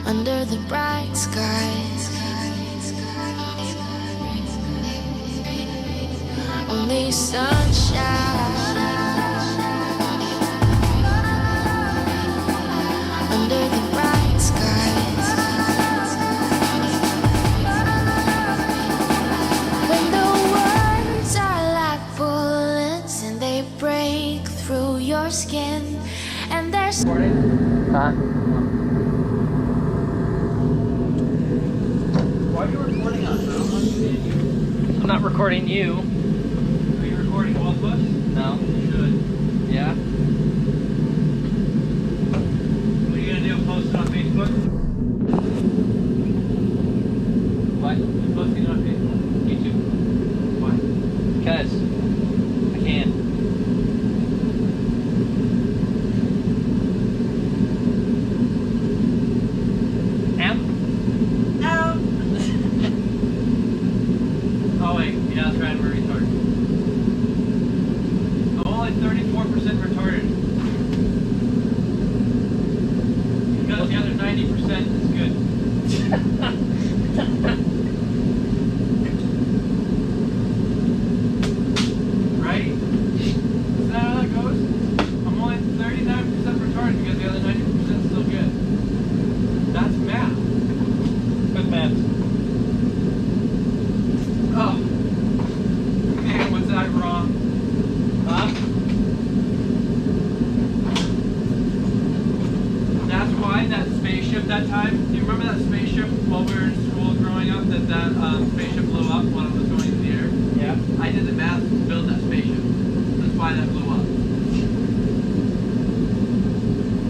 under the bright skies. Only sunshine under the bright skies. When the words are like bullets and they break through your skin, and there's Huh? Why are you recording us? I don't understand you. I'm not recording you. Are you recording both of us? No. You should. Yeah? What are you gonna do? Post it on Facebook? What? You're posting it on Facebook? YouTube? Why? Because I can. Oh wait, yeah, that's right, we're retarded. I'm only 34% retarded. Because the other 90% is good. Right? Is that how that goes? I'm only 39% retarded because the other 90% is still good. That's math. Good math. Oh. Man, was that wrong? Huh? That's why that spaceship that time, do you remember that spaceship while we were in school growing up, that spaceship blew up when it was going in the air? Yeah. I did the math to build that spaceship. That's why that blew up.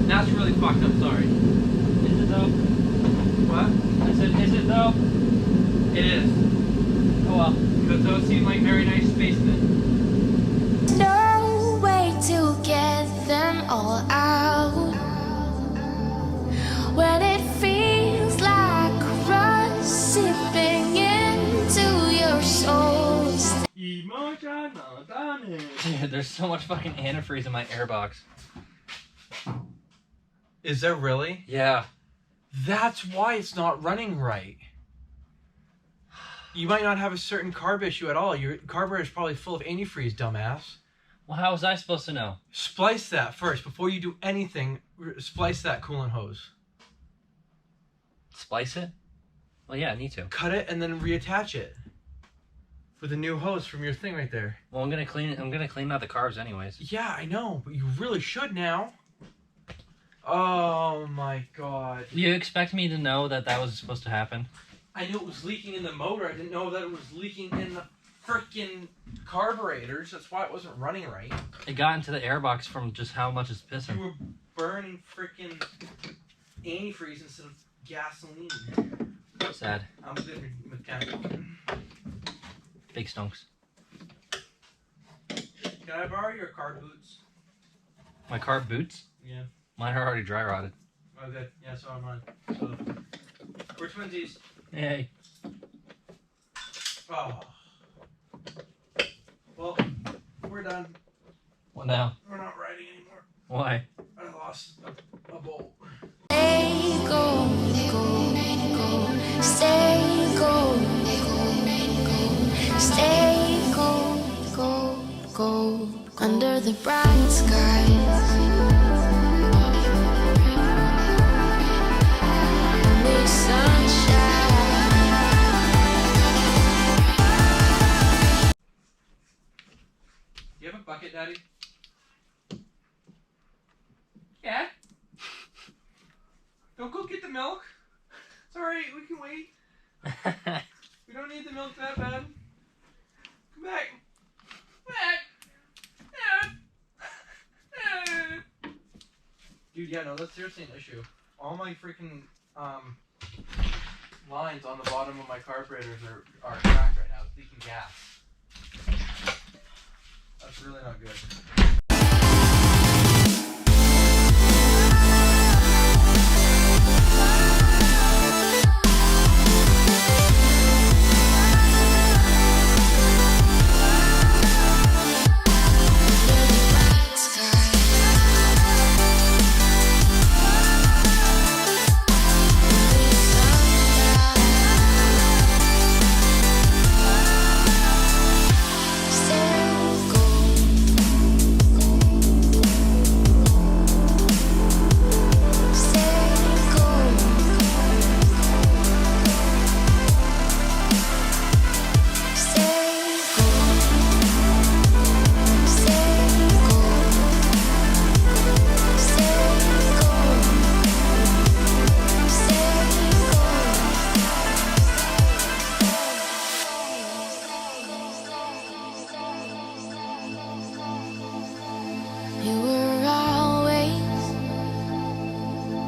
That's really fucked up, sorry. Is it though? What? I said, is it though? It is. Oh well. Because those seem like very nice spacemen. no way to get them all out. When it feels like rust seeping into your soul. Emotional damage. Dude, there's so much fucking antifreeze in my airbox. Is there really? Yeah. That's why it's not running right. You might not have a certain carb issue at all. Your carburetor is probably full of antifreeze, dumbass. Well, how was I supposed to know? Splice that first. Before you do anything, splice that coolant hose. Splice it? Well, yeah, I need to. Cut it and then reattach it with a new hose from your thing right there. Well, I'm gonna clean out the carbs anyways. Yeah, I know, but you really should now. Oh my god. You expect me to know that that was supposed to happen? I knew it was leaking in the motor. I didn't know that it was leaking in the frickin' carburetors. That's why it wasn't running right. It got into the airbox from just how much it's You pissing. were burning frickin' antifreeze instead of gasoline. Sad. I'm a good mechanic. Big stonks. Can I borrow your car boots? My carb boots? Yeah. Mine are already dry rotted. Oh, good. Yeah, so are mine. So, we're twinsies. Hey. Oh. Well, we're done. What now? We're not riding anymore. Why? I lost a bolt. Stay go, go, go. Stay go, go, go. Stay go, go, go. Under the bright skies. Only sunshine. You have a bucket, Daddy? Yeah? Don't go get the milk. It's alright, we can wait. We don't need the milk that bad. Come back. Back. Dude, yeah, no, that's seriously an issue. All my freaking lines on the bottom of my carburetors are cracked right now. It's leaking gas. That's really not good.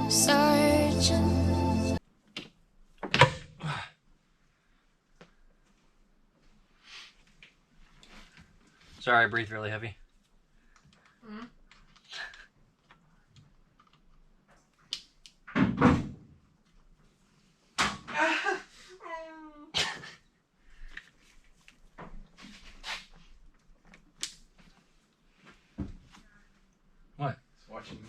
searching. Sorry, I breathe really heavy. What? It's watching me.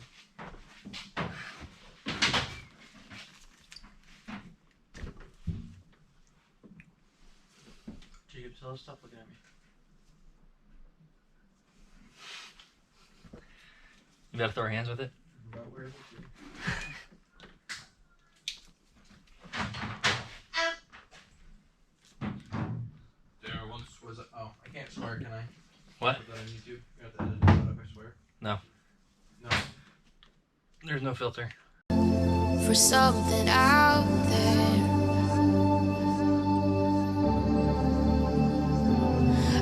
Jacob's all stop looking at me. You gotta throw our hands with it? About where is it? There once was a. Oh, I can't swear, can I? What? Put that on YouTube. You have to edit it out if I swear. No. No. There's no filter. For something out there,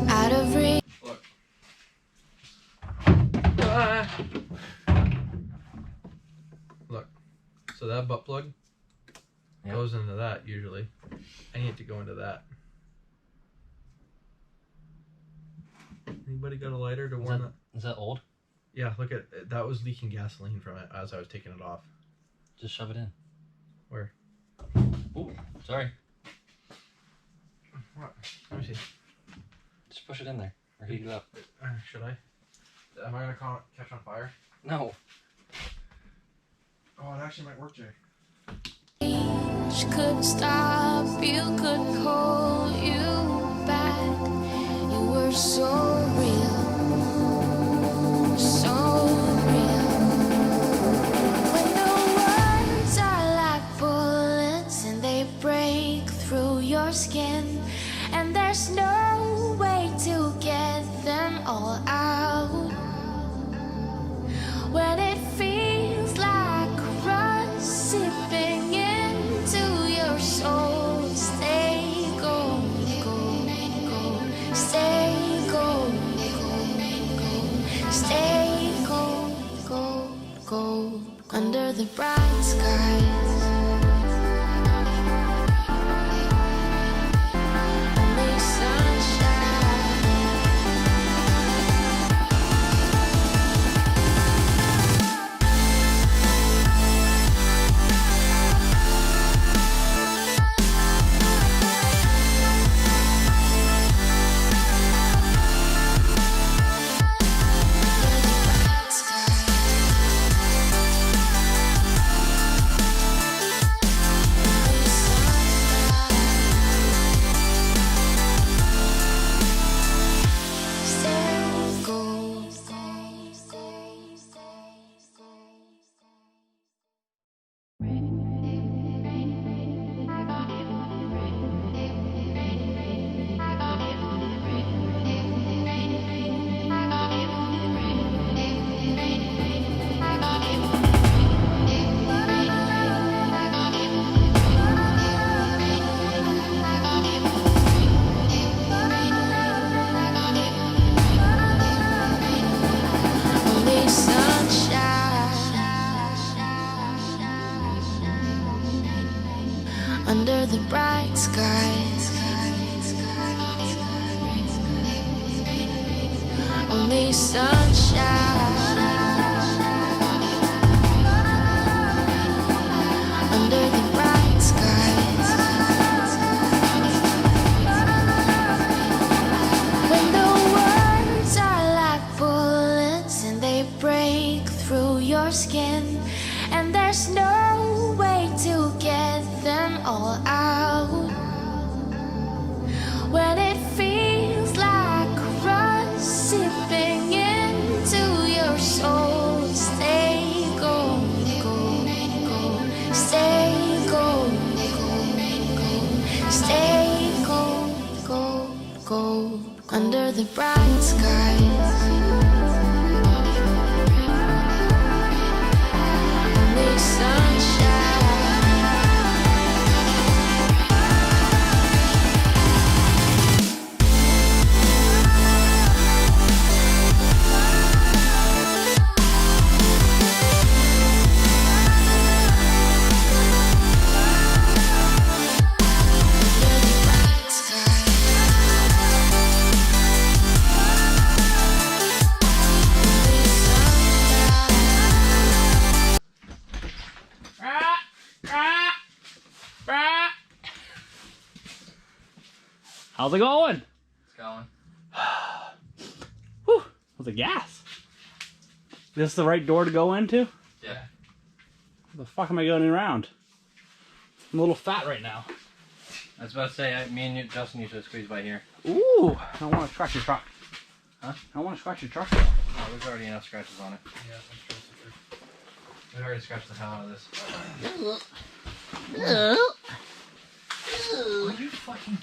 out of reach. Look. Look. So that butt plug Yep. goes into that usually. I need it to go into that. Anybody got a lighter to warm that? Is that old? Yeah, look at that was leaking gasoline from it as I was taking it off. Just shove it in. Where? Ooh, sorry. What? Let me see. Just push it in there. Or heat it up. Should I? Am I gonna catch on fire? No. Oh, it actually might work, Jay. Couldn't stop you, couldn't hold you back. You were so real, so real. When the words are like bullets and they break through your skin, and there's no way to get them all out. When it feels like rust sipping into your soul, stay gold, gold, gold, stay gold, gold, gold, stay gold, gold, gold, under the bright skies. Only sunshine. Only sunshine under the bright skies. Only sunshine under the bright skies. When the words are like bullets and they break through your skin, and there's no way to get them all out. When it feels like rust sipping into your soul, stay gold, gold, gold, stay gold, gold, gold, stay gold, gold, gold, under the bright skies. Only sunshine. How's it going? It's going. Whew, with the gas. This the right door to go into? Yeah. What the fuck am I going around? I'm a little fat right now. I was about to say, me and Justin used to squeeze by here. Ooh, I don't want to scratch your truck. Huh? I don't want to scratch your truck. Oh, there's already enough scratches on it. Yeah, I'm sure it's true. We already scratched the hell out of this. Are you fucking...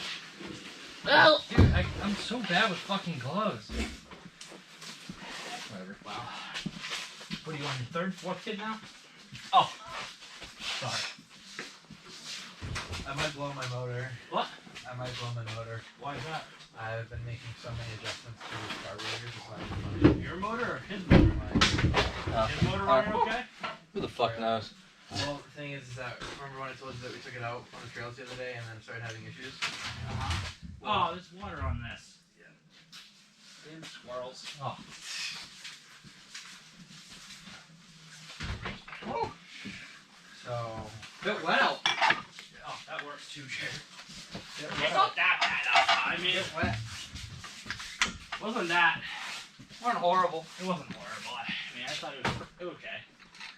Dude, I'm so bad with fucking gloves. Whatever. Wow. What are you on your third, fourth kid now? Oh. Sorry. I might blow my motor. What? I might blow my motor. Why is that? I've been making so many adjustments to the carburetor. Your motor or his motor? Uh, His motor running okay? Who the fuck knows? Well, the thing is that, remember when I told you that we took it out on the trails the other day and then started having issues? Oh, there's water on this. Yeah. Damn squirrels. Oh. Woo! So, Bit wet out. Oh, that works too, Jared. get It's wet. not that bad outside. I mean, Get wet. it wasn't that. It wasn't horrible. It wasn't horrible. I mean, I thought it was okay.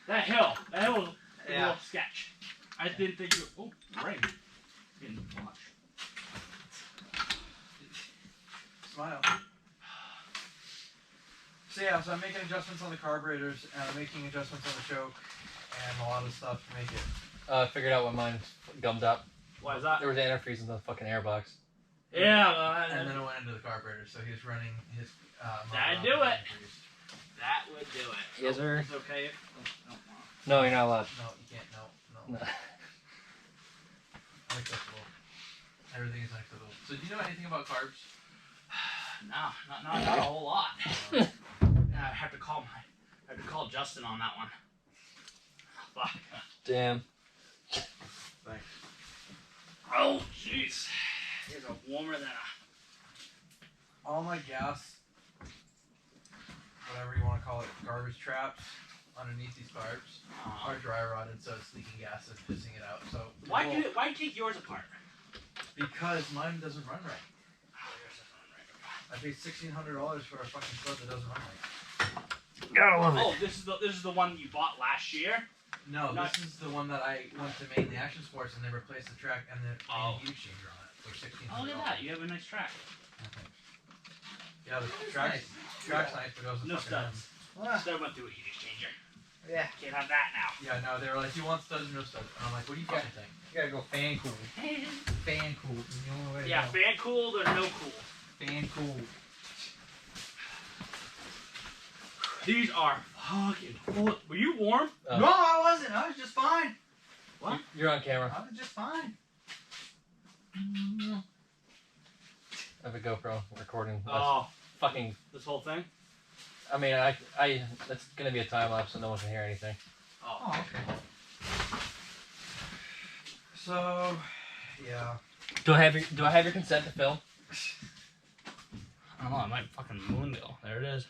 That hill was a Yeah. little sketch. I didn't think you were, oh, rain. Getting too much. Smile. So yeah, so I'm making adjustments on the carburetors and I'm making adjustments on the choke and a lot of stuff to make it. Figured out when mine gummed up. Why is that? There was antifreeze in the fucking airbox. Yeah, well, And then it went into the carburetor, so he's running his motor That'd off do the it. antifreeze. that would do it. Yes, sir. It's okay if, No, you're not allowed. No, you can't. No. No. Unacceptable. Everything is unacceptable. So do you know anything about carbs? no, not a whole lot. I have to call Justin on that one. Fuck. Damn. Thanks. Oh, jeez. Here's a warmer than a... All my gas, whatever you want to call it, garbage traps underneath these carbs are dry rotted, so it's leaking gas and pissing it out. So Why take yours apart? because mine doesn't run right. Oh, yours doesn't run right. I paid $1,600 for a fucking club that doesn't run right. Gotta love Oh, this is the one you bought last year? No, Not- this is the one that I went to Mainly Action Sports and they replaced the track and the heat exchanger on it for $1,600. Oh, look at that. You have a nice track. Yeah, the track's nice, but it wasn't No fucking studs. in. Instead went through a heat exchanger. Yeah. Can't have that now. Yeah, no, they were like, you want studs or no studs? And I'm like, what do you fucking think? You gotta go fan cool. Fan cool. The only way to Yeah, go. fan cooled or no cool. Fan cool. These are fucking full. Were you warm? No, I wasn't. I was just fine. What? You're on camera. I was just fine. I have a GoPro recording. Oh, Fucking. this whole thing? I mean, that's gonna be a time lapse, so no one can hear anything. Oh, okay. So, yeah. Do I have your consent to film? I don't know. I might fucking moonbill. There it is.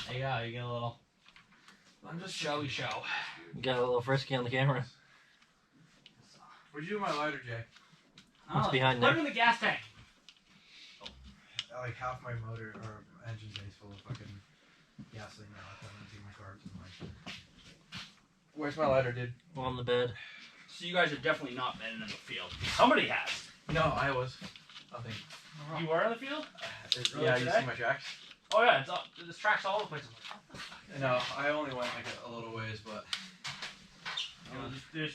There you go. You get a little I'm just showy show. You got a little frisky on the camera. Where'd you do my lighter, Jay? What's behind Put there? it in the gas tank. Like half my motor or engine bay's full of fucking gasoline now. I can't empty my carbs in mine. Where's my lighter, dude? On the bed. So you guys are definitely not been in the field. Somebody has. No, I was. Nothing. You were in the field? Really Yeah, you today? see my tracks? Oh yeah, it's all, this track's all over the place. I'm like, what the fuck? No, I only went like a little ways, but. You know, there's